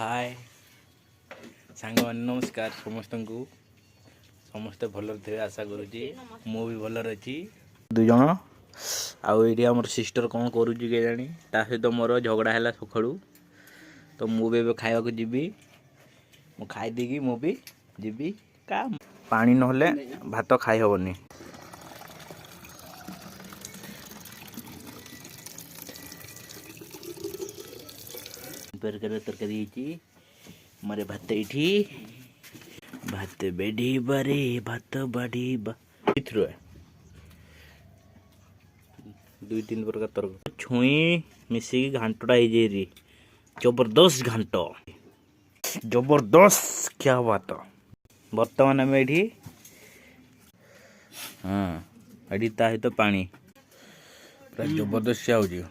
हाय सांग मैंने नमस्कार समस्त को समस्ते भल थे आशा करुँची मु भी भल अच्छी दुज आईटी आम सिस्टर कौन करुँची के जानी ता सहित मोर झगड़ा है सका तो मुझे खावा को जीवी मु खाईदी मु भी जीवी का पानी नहले भात खाई हेनी तरकारी मोरे भात ये भात बेढ़ी बारे भात बाढ़ी दुई तीन प्रकार तरकारी छुई मिसिकी घांटटा हो जबरदस्त घांट जबरदस्त क्या बात बर्तमान आम ये हाँ ये सहित पानी पूरा जबरदस्त हो